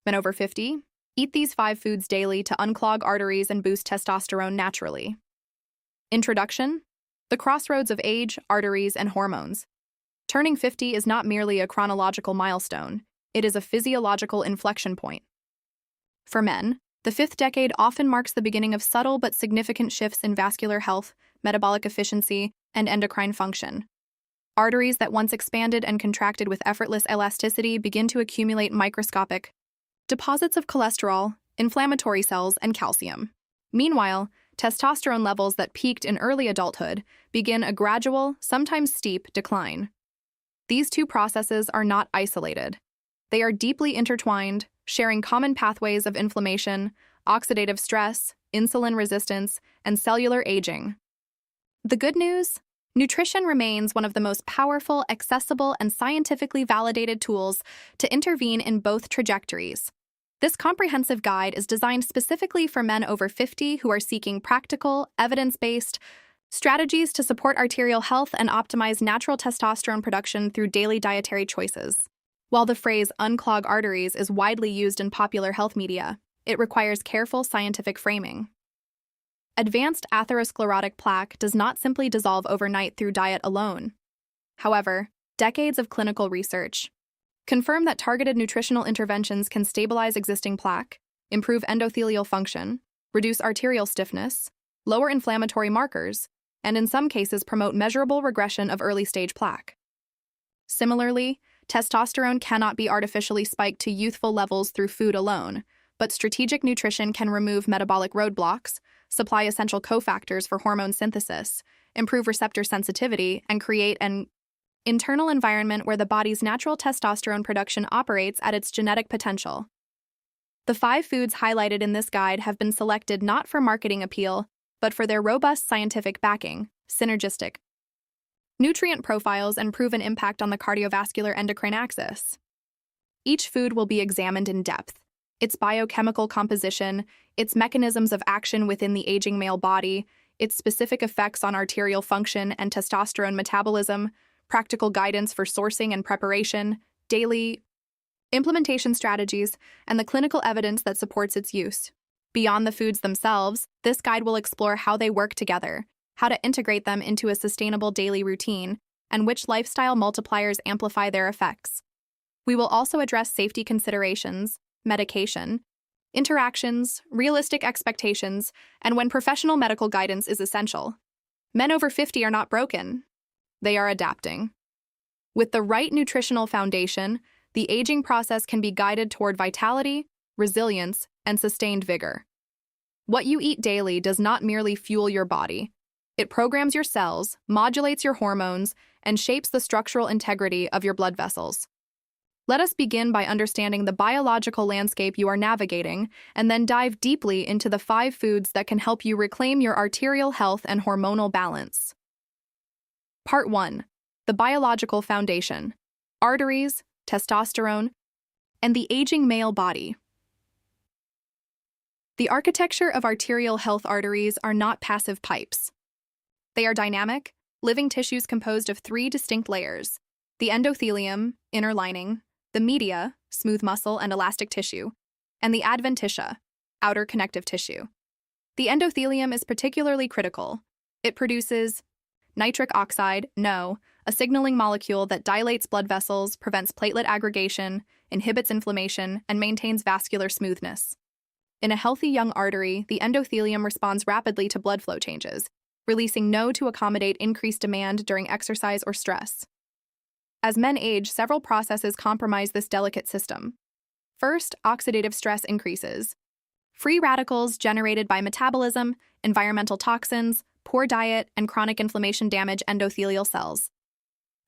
Men over 50, eat these 5 foods daily to unclog arteries and boost testosterone naturally. Introduction: the crossroads of age, arteries, and hormones. Turning 50 is not merely a chronological milestone, it is a physiological inflection point. For men, the fifth decade often marks the beginning of subtle but significant shifts in vascular health, metabolic efficiency, and endocrine function. Arteries that once expanded and contracted with effortless elasticity begin to accumulate microscopic deposits of cholesterol, inflammatory cells, and calcium. Meanwhile, testosterone levels that peaked in early adulthood begin a gradual, sometimes steep, decline. These two processes are not isolated. They are deeply intertwined, sharing common pathways of inflammation, oxidative stress, insulin resistance, and cellular aging. The good news? Nutrition remains one of the most powerful, accessible, and scientifically validated tools to intervene in both trajectories. This comprehensive guide is designed specifically for men over 50 who are seeking practical, evidence-based strategies to support arterial health and optimize natural testosterone production through daily dietary choices. While the phrase unclog arteries is widely used in popular health media, it requires careful scientific framing. Advanced atherosclerotic plaque does not simply dissolve overnight through diet alone. However, decades of clinical research confirm that targeted nutritional interventions can stabilize existing plaque, improve endothelial function, reduce arterial stiffness, lower inflammatory markers, and in some cases promote measurable regression of early-stage plaque. Similarly, testosterone cannot be artificially spiked to youthful levels through food alone, but strategic nutrition can remove metabolic roadblocks, supply essential cofactors for hormone synthesis, improve receptor sensitivity, and create an internal environment where the body's natural testosterone production operates at its genetic potential. The 5 foods highlighted in this guide have been selected not for marketing appeal, but for their robust scientific backing, synergistic nutrient profiles, and proven impact on the cardiovascular endocrine axis. Each food will be examined in depth: its biochemical composition, its mechanisms of action within the aging male body, its specific effects on arterial function and testosterone metabolism, practical guidance for sourcing and preparation, daily implementation strategies, and the clinical evidence that supports its use. Beyond the foods themselves, this guide will explore how they work together, how to integrate them into a sustainable daily routine, and which lifestyle multipliers amplify their effects. We will also address safety considerations, medication, interactions, realistic expectations, and when professional medical guidance is essential. Men over 50 are not broken. They are adapting. With the right nutritional foundation, the aging process can be guided toward vitality, resilience, and sustained vigor. What you eat daily does not merely fuel your body. It programs your cells, modulates your hormones, and shapes the structural integrity of your blood vessels. Let us begin by understanding the biological landscape you are navigating, and then dive deeply into the 5 foods that can help you reclaim your arterial health and hormonal balance. Part 1. The biological foundation: arteries, testosterone, and the aging male body. The architecture of arterial health arteries are not passive pipes. They are dynamic, living tissues composed of 3 distinct layers: the endothelium, inner lining; the media, smooth muscle and elastic tissue; and the adventitia, outer connective tissue. The endothelium is particularly critical. It produces nitric oxide, NO, a signaling molecule that dilates blood vessels, prevents platelet aggregation, inhibits inflammation, and maintains vascular smoothness. In a healthy young artery, the endothelium responds rapidly to blood flow changes, releasing NO to accommodate increased demand during exercise or stress. As men age, several processes compromise this delicate system. First, oxidative stress increases. Free radicals generated by metabolism, environmental toxins, poor diet, and chronic inflammation damage endothelial cells.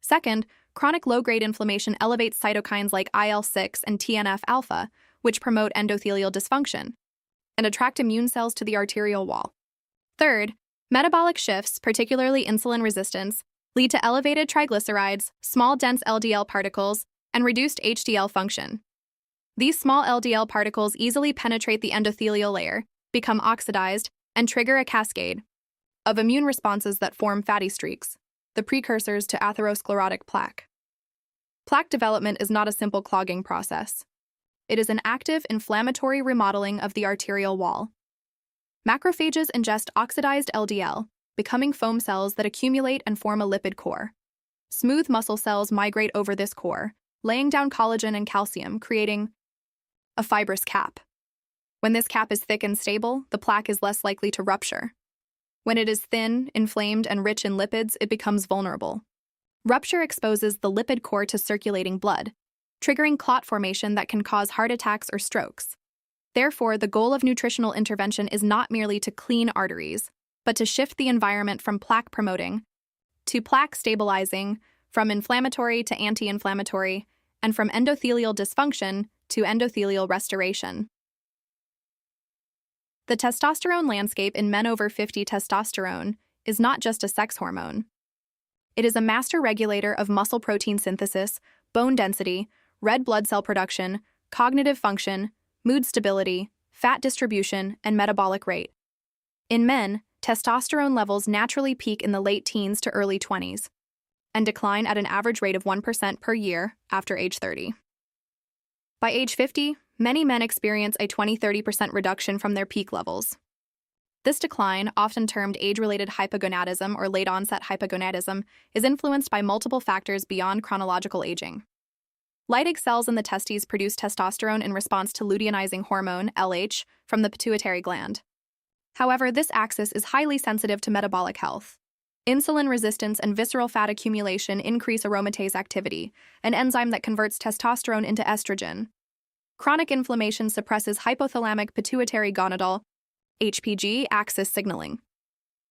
Second, chronic low-grade inflammation elevates cytokines like IL-6 and TNF-alpha, which promote endothelial dysfunction and attract immune cells to the arterial wall. Third, metabolic shifts, particularly insulin resistance, lead to elevated triglycerides, small dense LDL particles, and reduced HDL function. These small LDL particles easily penetrate the endothelial layer, become oxidized, and trigger a cascade of immune responses that form fatty streaks, the precursors to atherosclerotic plaque. Plaque development is not a simple clogging process. It is an active, inflammatory remodeling of the arterial wall. Macrophages ingest oxidized LDL, becoming foam cells that accumulate and form a lipid core. Smooth muscle cells migrate over this core, laying down collagen and calcium, creating a fibrous cap. When this cap is thick and stable, the plaque is less likely to rupture. When it is thin, inflamed, and rich in lipids, it becomes vulnerable. Rupture exposes the lipid core to circulating blood, triggering clot formation that can cause heart attacks or strokes. Therefore, the goal of nutritional intervention is not merely to clean arteries, but to shift the environment from plaque-promoting to plaque-stabilizing, from inflammatory to anti-inflammatory, and from endothelial dysfunction to endothelial restoration. The testosterone landscape in men over 50. Testosterone is not just a sex hormone. It is a master regulator of muscle protein synthesis, bone density, red blood cell production, cognitive function, mood stability, fat distribution, and metabolic rate. In men, testosterone levels naturally peak in the late teens to early 20s and decline at an average rate of 1% per year after age 30. By age 50, many men experience a 20–30% reduction from their peak levels. This decline, often termed age-related hypogonadism or late-onset hypogonadism, is influenced by multiple factors beyond chronological aging. Leydig cells in the testes produce testosterone in response to luteinizing hormone, LH, from the pituitary gland. However, this axis is highly sensitive to metabolic health. Insulin resistance and visceral fat accumulation increase aromatase activity, an enzyme that converts testosterone into estrogen. Chronic inflammation suppresses hypothalamic pituitary gonadal, HPG, axis signaling.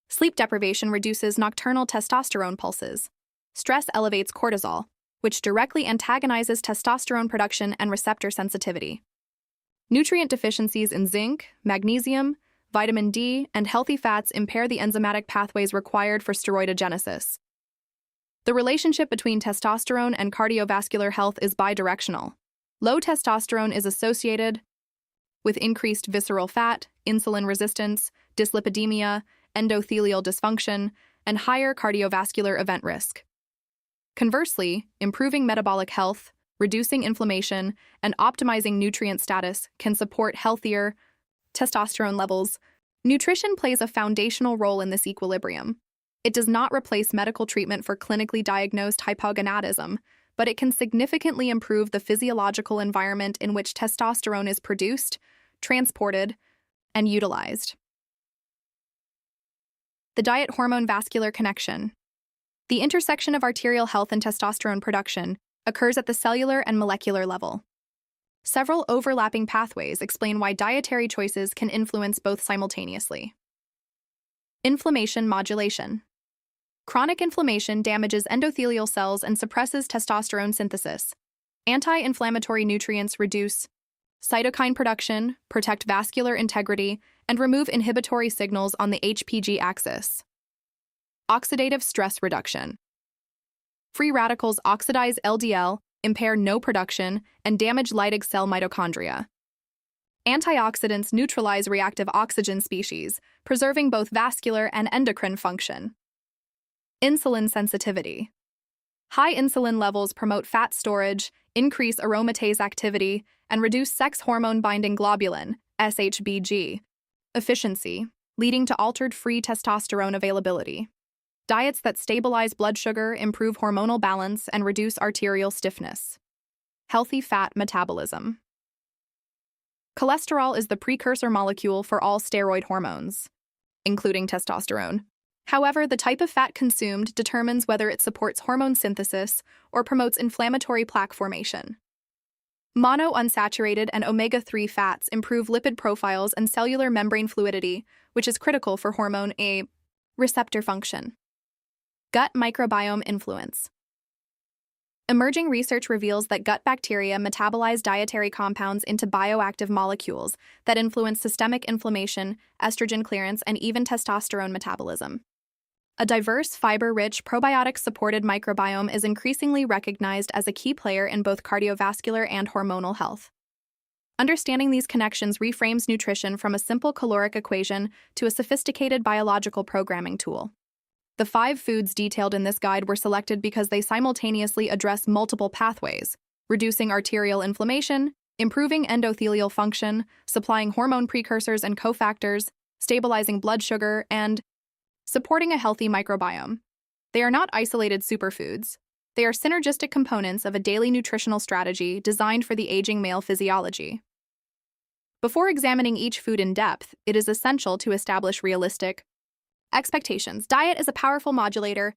Sleep deprivation reduces nocturnal testosterone pulses. Stress elevates cortisol, which directly antagonizes testosterone production and receptor sensitivity. Nutrient deficiencies in zinc, magnesium, vitamin D, and healthy fats impair the enzymatic pathways required for steroidogenesis. The relationship between testosterone and cardiovascular health is bidirectional. Low testosterone is associated with increased visceral fat, insulin resistance, dyslipidemia, endothelial dysfunction, and higher cardiovascular event risk. Conversely, improving metabolic health, reducing inflammation, and optimizing nutrient status can support healthier testosterone levels. Nutrition plays a foundational role in this equilibrium. It does not replace medical treatment for clinically diagnosed hypogonadism, but it can significantly improve the physiological environment in which testosterone is produced, transported, and utilized. The diet-hormone vascular connection. The intersection of arterial health and testosterone production occurs at the cellular and molecular level. Several overlapping pathways explain why dietary choices can influence both simultaneously. Inflammation modulation. Chronic inflammation damages endothelial cells and suppresses testosterone synthesis. Anti-inflammatory nutrients reduce cytokine production, protect vascular integrity, and remove inhibitory signals on the HPG axis. Oxidative stress reduction. Free radicals oxidize LDL, impair NO production, and damage Leydig cell mitochondria. Antioxidants neutralize reactive oxygen species, preserving both vascular and endocrine function. Insulin sensitivity. High insulin levels promote fat storage, increase aromatase activity, and reduce sex hormone-binding globulin, SHBG, efficiency, leading to altered free testosterone availability. Diets that stabilize blood sugar, improve hormonal balance, and reduce arterial stiffness. Healthy fat metabolism. Cholesterol is the precursor molecule for all steroid hormones, including testosterone. However, the type of fat consumed determines whether it supports hormone synthesis or promotes inflammatory plaque formation. Monounsaturated and omega-3 fats improve lipid profiles and cellular membrane fluidity, which is critical for hormone A receptor function. Gut microbiome influence. Emerging research reveals that gut bacteria metabolize dietary compounds into bioactive molecules that influence systemic inflammation, estrogen clearance, and even testosterone metabolism. A diverse, fiber-rich, probiotic-supported microbiome is increasingly recognized as a key player in both cardiovascular and hormonal health. Understanding these connections reframes nutrition from a simple caloric equation to a sophisticated biological programming tool. The 5 foods detailed in this guide were selected because they simultaneously address multiple pathways, reducing arterial inflammation, improving endothelial function, supplying hormone precursors and cofactors, stabilizing blood sugar, and supporting a healthy microbiome. They are not isolated superfoods. They are synergistic components of a daily nutritional strategy designed for the aging male physiology. Before examining each food in depth, it is essential to establish realistic expectations. Diet is a powerful modulator